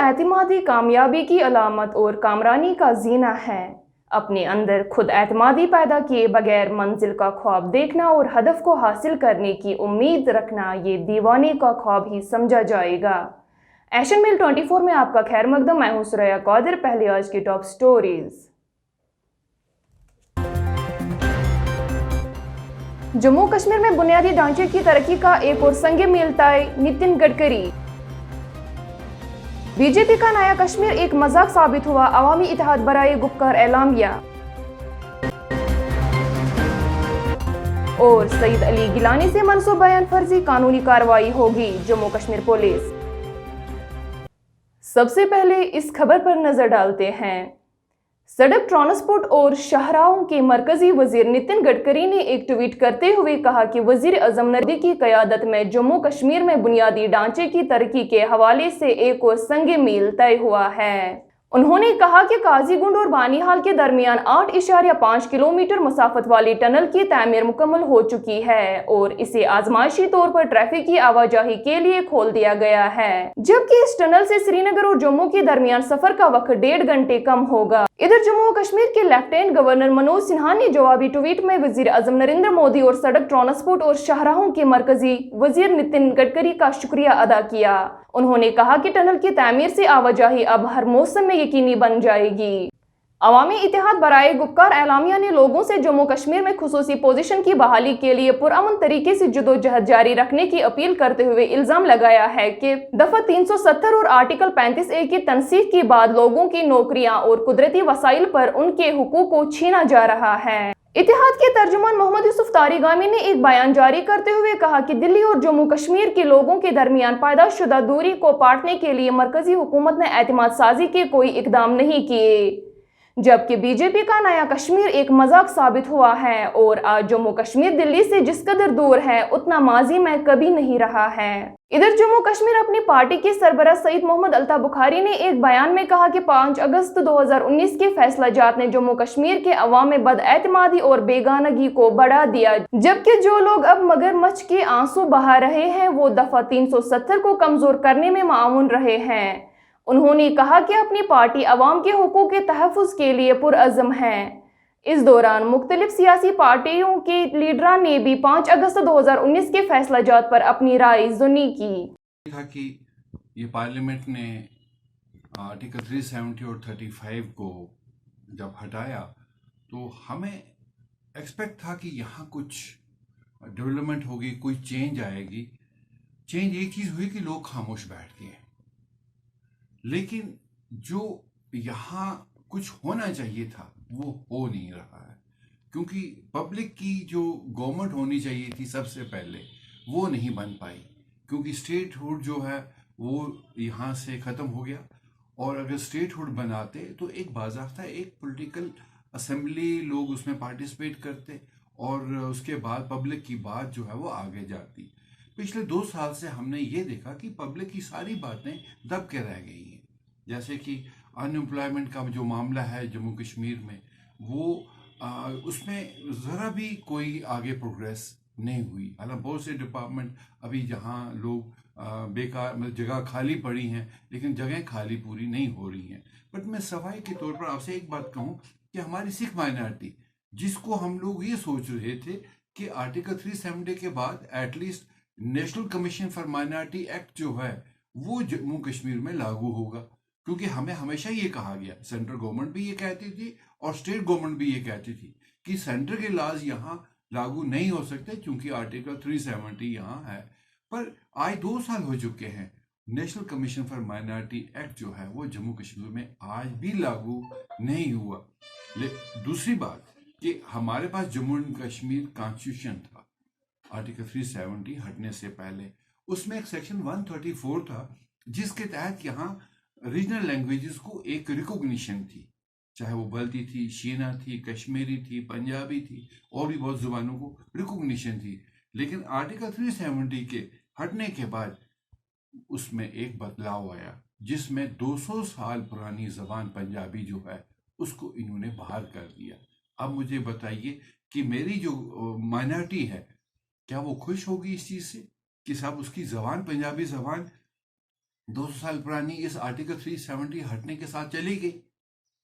एतमादी कामयाबी की अलामत और कामरानी का जीना है। अपने अंदर खुद एतमादी पैदा किए बगैर मंजिल का ख्वाब देखना और हदफ को हासिल करने की उम्मीद रखना ये दीवाने का ख्वाब ही समझा जाएगा। एशियन मेल 24 में आपका खैर मकदम। मैं हूं सुरैया कौदर। पहले आज की टॉप स्टोरीज। जम्मू कश्मीर में बुनियादी ढांचे की तरक्की का एक और संग मील तय, नितिन गडकरी। बीजेपी का नया कश्मीर एक मजाक साबित हुआ, अवामी इत्तेहाद बराए गुपकार एलामिया। और सईद अली गिलानी से मनसूब बयान फर्जी, कानूनी कार्रवाई होगी, जम्मू कश्मीर पुलिस। सबसे पहले इस खबर पर नजर डालते हैं। सड़क ट्रांसपोर्ट और शाहराहों के मरकजी वजीर नितिन गडकरी ने एक ट्वीट करते हुए कहा कि वजीर आजम नरदी की क़यादत में जम्मू कश्मीर में बुनियादी ढांचे की तरक्की के हवाले से एक और संग मील तय हुआ है। उन्होंने कहा कि काजीगुंड और बानीहाल के दरमियान 8.5 किलोमीटर मसाफत वाली टनल की तामीर मुकम्मल हो चुकी है और इसे आजमाइशी तौर पर ट्रैफिक की आवाजाही के लिए खोल दिया गया है, जबकि इस टनल से श्रीनगर और जम्मू के दरमियान सफर का वक्त 1.5 घंटे कम होगा। इधर जम्मू कश्मीर के लेफ्टिनेंट गवर्नर मनोज सिन्हा ने जवाबी ट्वीट में वजीर आजम नरेंद्र मोदी और सड़क ट्रांसपोर्ट और शाहराहों के मरकजी वजीर नितिन गडकरी का शुक्रिया अदा किया। उन्होंने कहा कि टनल की तामीर से आवाजाही अब हर मौसम में यकीनी बन जाएगी। अवामी इत्तेहाद बराए गुपकार एलामिया ने लोगों से जम्मू कश्मीर में खुसूसी पोजीशन की बहाली के लिए पुरअमन तरीके से जदोजहद जारी रखने की अपील करते हुए इल्जाम लगाया है कि दफा 370 और आर्टिकल 35A की तनसीख के बाद लोगों की नौकरियां और कुदरती वसाइल पर उनके हुकूक को छीना जा रहा है। इत्तेहाद के तर्जुमान मोहम्मद यूसुफ तारिगामी ने एक बयान जारी करते हुए कहा कि दिल्ली और जम्मू कश्मीर के लोगों के दरमियान पैदाशुदा दूरी को पाटने के लिए मरकजी हुकूमत ने एतमाद साजी के कोई इकदाम नहीं किए, जबकि बीजेपी का नया कश्मीर एक मजाक साबित हुआ है और आज जम्मू कश्मीर दिल्ली से जिस कदर दूर है उतना माजी में कभी नहीं रहा है। इधर जम्मू कश्मीर अपनी पार्टी के सरबराह सईद मोहम्मद अल्ताफ बुखारी ने एक बयान में कहा कि 5 अगस्त 2019 के फैसलाजात ने जम्मू कश्मीर के अवाम में बदएतमादी और बेगानगी को बढ़ा दिया, जबकि जो लोग अब मगरमच्छ के आंसू बहा रहे हैं वो दफा 370 को कमजोर करने में मामून रहे हैं। उन्होंने कहा कि अपनी पार्टी अवाम के हुकूक के तहफ़्फ़ुज़ के लिए पुरअज़्म है। इस दौरान मुख्तलिफ सियासी पार्टियों के लीडरान ने भी 5 अगस्त 2019 के फैसलाजात पर अपनी राय ज़ुनी की। देखा कि ये पार्लियामेंट ने आर्टिकल 370 और 35 को जब हटाया तो हमें एक्सपेक्ट था कि यहाँ कुछ डेवलपमेंट होगी, कोई चेंज आएगी। चेंज एक चीज़ हुई कि लोग खामोश बैठ गए, लेकिन जो यहाँ कुछ होना चाहिए था वो हो नहीं रहा है, क्योंकि पब्लिक की जो गवर्नमेंट होनी चाहिए थी सबसे पहले वो नहीं बन पाई, क्योंकि स्टेटहुड जो है वो यहाँ से ख़त्म हो गया। और अगर स्टेटहुड बनाते तो एक बाज़ाब्ता एक पॉलिटिकल असेंबली, लोग उसमें पार्टिसिपेट करते और उसके बाद पब्लिक की बात जो है वो आगे जाती। पिछले 2 साल से हमने ये देखा कि पब्लिक की सारी बातें दब के रह गई हैं, जैसे कि अनएम्प्लॉयमेंट का जो मामला है जम्मू कश्मीर में, वो उसमें ज़रा भी कोई आगे प्रोग्रेस नहीं हुई। हालांकि बहुत से डिपार्टमेंट अभी जहां लोग बेकार मतलब जगह खाली पड़ी हैं, लेकिन जगह खाली पूरी नहीं हो रही हैं। बट मैं सफाई के तौर पर आपसे एक बात कहूं कि हमारी सिख माइनॉरिटी, जिसको हम लोग ये सोच रहे थे कि आर्टिकल 370 के बाद at least national commission for minority act जो है वो जम्मू कश्मीर में लागू होगा, क्योंकि हमें हमेशा ये कहा गया, सेंट्रल गवर्नमेंट भी ये कहती थी और स्टेट गवर्नमेंट भी ये कहती थी कि सेंटर के लॉज यहाँ लागू नहीं हो सकते क्योंकि आर्टिकल 370 यहाँ है। पर आज 2 साल हो चुके हैं, national commission for minority act जो है वो जम्मू कश्मीर में आज भी लागू नहीं हुआ। दूसरी बात कि हमारे पास जम्मू एंड कश्मीर कॉन्स्टिट्यूशन था आर्टिकल 370 हटने से पहले, उसमें एक सेक्शन 134 था जिसके तहत यहाँ रीजनल लैंग्वेजेस को एक रिकॉग्निशन थी, चाहे वो बल्ती थी, शीना थी, कश्मीरी थी, पंजाबी थी और भी बहुत जुबानों को रिकॉग्निशन थी। लेकिन आर्टिकल 370 के हटने के बाद उसमें एक बदलाव आया जिसमें 200 साल पुरानी जबान पंजाबी जो है उसको इन्होंने बाहर कर दिया। अब मुझे बताइए कि मेरी जो माइनॉरिटी है क्या वो खुश होगी इस चीज़ से कि साहब उसकी जबान पंजाबी जबान 200 साल पुरानी इस आर्टिकल 370 हटने के साथ चली गई।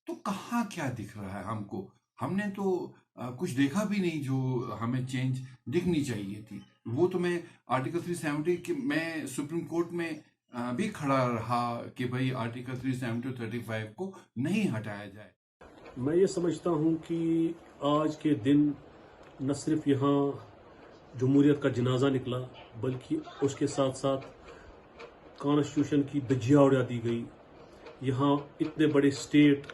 तो कहाँ क्या दिख रहा है हमको? हमने तो कुछ देखा भी नहीं जो हमें चेंज दिखनी चाहिए थी। वो तो मैं आर्टिकल 370 के मैं सुप्रीम कोर्ट में भी खड़ा रहा कि भाई आर्टिकल 370 और 35 को नहीं हटाया जाए। मैं ये समझता हूँ कि आज के दिन न सिर्फ यहाँ जमहूरियत का जनाजा निकला, बल्कि उसके साथ साथ कॉन्स्टिट्यूशन की धज्जियाँ उड़ा दी गई। यहाँ इतने बड़े स्टेट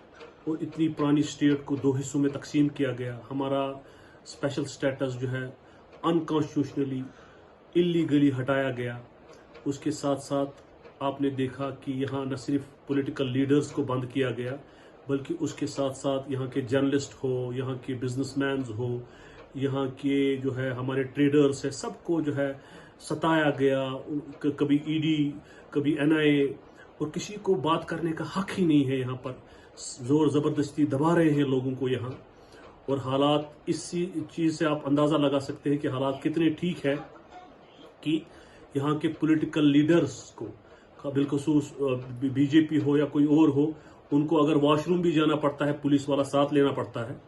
और इतनी पुरानी स्टेट को दो हिस्सों में तकसीम किया गया। हमारा स्पेशल स्टेटस जो है अनकॉन्स्टिट्यूशनली, इलीगली हटाया गया। उसके साथ साथ आपने देखा कि यहाँ न सिर्फ पॉलिटिकल लीडर्स को बंद किया गया, बल्कि उसके साथ साथ यहाँ के जर्नलिस्ट हो, यहाँ के बिजनेसमैन हो, यहाँ के जो है हमारे ट्रेडर्स है, सबको जो है सताया गया। कभी ईडी, कभी एनआईए, और किसी को बात करने का हक ही नहीं है। यहाँ पर जोर ज़बरदस्ती दबा रहे हैं लोगों को यहाँ। और हालात, इसी चीज़ से आप अंदाज़ा लगा सकते हैं कि हालात कितने ठीक है कि यहाँ के पॉलिटिकल लीडर्स को बिलखसूस बीजेपी हो या कोई और हो, उनको अगर वॉशरूम भी जाना पड़ता है पुलिस वाला साथ लेना पड़ता है।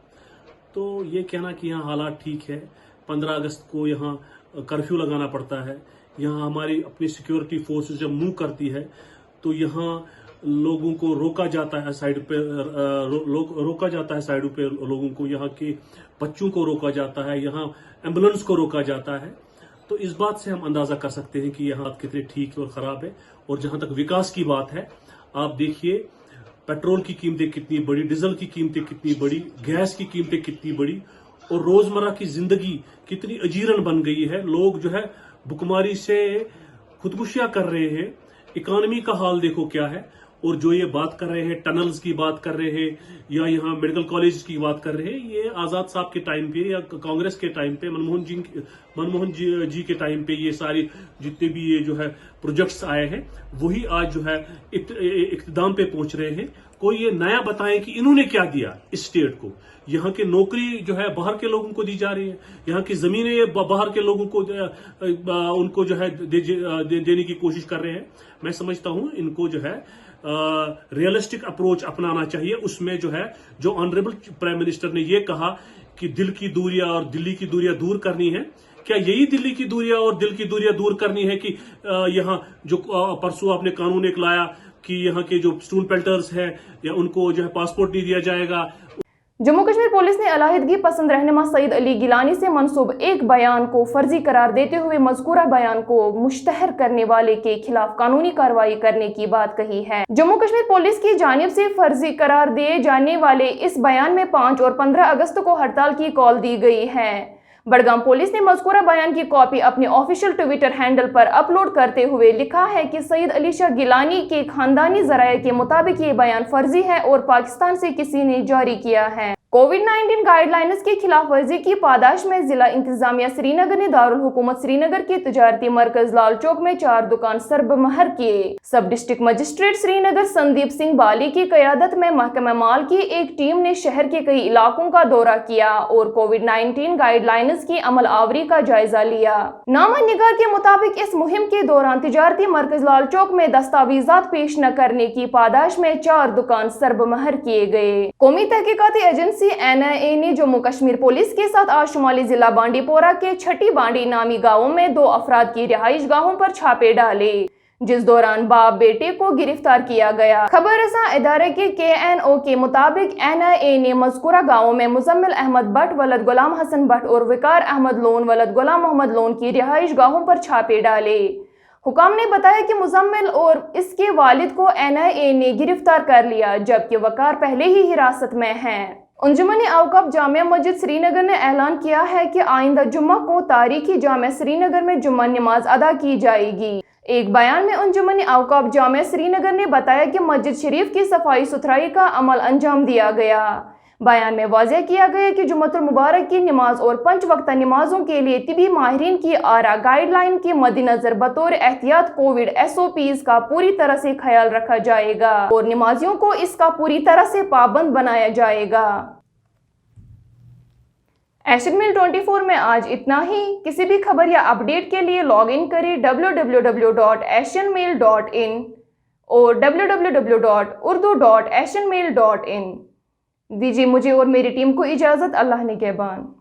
तो ये कहना कि यहाँ हालात ठीक है, 15 अगस्त को यहाँ कर्फ्यू लगाना पड़ता है, यहाँ हमारी अपनी सिक्योरिटी फोर्सेस जब मूव करती है तो यहाँ लोगों को रोका जाता है साइड पे, रोका जाता है साइडों पे लोगों को, यहाँ के बच्चों को रोका जाता है, यहाँ एम्बुलेंस को रोका जाता है। तो इस बात से हम अंदाजा कर सकते हैं कि यहाँ कितने ठीक और ख़राब है। और जहाँ तक विकास की बात है, आप देखिए पेट्रोल की कीमतें कितनी बड़ी, डीजल की कीमतें कितनी बड़ी, गैस की कीमतें कितनी बड़ी, और रोज़मर्रा की ज़िंदगी कितनी अजीरन बन गई है। लोग जो है भुखमरी से खुदकुशियाँ कर रहे हैं। इकॉनमी का हाल देखो क्या है। और जो ये बात कर रहे हैं, टनल्स की बात कर रहे हैं, या यहाँ मेडिकल कॉलेज की बात कर रहे हैं, ये आज़ाद साहब के टाइम पे या कांग्रेस के टाइम पे, मनमोहन जी के टाइम पे ये सारी जितने भी ये जो है प्रोजेक्ट्स आए हैं, वही आज जो है इख्तिदाम पे पहुंच रहे हैं। कोई ये नया बताएं कि इन्होंने क्या दिया इस स्टेट को। यहाँ की नौकरी जो है बाहर के लोगों को दी जा रही है, यहाँ की जमीनें बाहर के लोगों को उनको जो है देने की कोशिश कर रहे हैं। मैं समझता हूँ इनको जो है रियलिस्टिक अप्रोच अपनाना चाहिए। उसमें जो है, जो ऑनरेबल प्राइम मिनिस्टर ने ये कहा कि दिल की दूरियां और दिल्ली की दूरियां दूर करनी है, क्या यही दिल्ली की दूरियां और दिल की दूरियां दूर करनी है कि यहाँ जो परसों आपने कानून एक लाया कि यहाँ के जो स्टोन पेल्टर्स हैं या उनको जो है पासपोर्ट नहीं दिया जाएगा। जम्मू कश्मीर पुलिस ने अलहदगी पसंद रहनुमा सईद अली गिलानी से मंसूब एक बयान को फर्जी करार देते हुए मज़कूरा बयान को मुश्तहर करने वाले के खिलाफ कानूनी कार्रवाई करने की बात कही है। जम्मू कश्मीर पुलिस की जानिब से फर्जी करार दिए जाने वाले इस बयान में 5 और 15 अगस्त को हड़ताल की कॉल दी गई है। बडगाम पुलिस ने मज़कूरा बयान की कॉपी अपने ऑफिशियल ट्विटर हैंडल पर अपलोड करते हुए लिखा है कि सईद अली शाह गिलानी के खानदानी ज़राए के मुताबिक ये बयान फर्जी है और पाकिस्तान से किसी ने जारी किया है। कोविड-19 गाइडलाइंस की खिलाफ वर्जी की पादाश में जिला इंतजामिया श्रीनगर ने दारुल हुकूमत श्रीनगर के तिजारती मरकज लाल चौक में 4 दुकान सरबमहर किए। सब डिस्ट्रिक्ट मजिस्ट्रेट श्रीनगर संदीप सिंह बाली की क़यादत में महकमा माल की एक टीम ने शहर के कई इलाकों का दौरा किया और कोविड-19 गाइडलाइंस की अमल आवरी का जायजा लिया। नामा निगार के मुताबिक इस मुहिम के दौरान तिजारती मरकज लाल चौक में दस्तावेजात पेश न करने की पादाश में 4 दुकान सरबमहर किए गए। कौमी तहकीकाती एजेंसी एनआईए ने जम्मू कश्मीर पुलिस के साथ आज शुमाली जिला बांडीपोरा के छठी बांडी नामी गांवों में 2 अफराद की रिहाइश गाहों पर छापे डाले, जिस दौरान बाप बेटे को गिरफ्तार किया गया। खबर रसां इदारे के KNO के मुताबिक एनआईए ने मज़कूरा गांवों में मुजम्मिल अहमद भट्ट वलद गुलाम हसन भट्ट और विकार अहमद लोन वलद गुलाम मोहम्मद लोन की रिहाइश गाहों पर छापे डाले। हुकाम ने बताया कि मुजम्मिल और इसके वालिद को एनआईए ने गिरफ्तार कर लिया, जबकि वकार पहले ही हिरासत में हैं। अंजुमन औक़ाफ़ जामिया मस्जिद श्रीनगर ने ऐलान किया है कि आइंदा जुम्मा को तारीखी जामिया श्रीनगर में जुम्मा नमाज अदा की जाएगी। एक बयान में अंजुमन औक़ाफ़ जामिया श्रीनगर ने बताया कि मस्जिद शरीफ की सफाई सुथराई का अमल अंजाम दिया गया। बयान में वाज़ेह किया गया कि जुम्मतुल मुबारक की नमाज और 5 वक्त नमाजों के लिए तिबी माहिरीन की आरा गाइडलाइन के मद्देनजर बतौर एहतियात कोविड SOPs का पूरी तरह से ख्याल रखा जाएगा और नमाजियों को इसका पूरी तरह से पाबंद बनाया जाएगा। एशियन मेल 24 में आज इतना ही। किसी भी खबर या अपडेट के लिए लॉग इन करें www.asianmail.in। और www.urdu.asianmail.in। दीजिए मुझे और मेरी टीम को इजाज़त। अल्लाह निगहबान।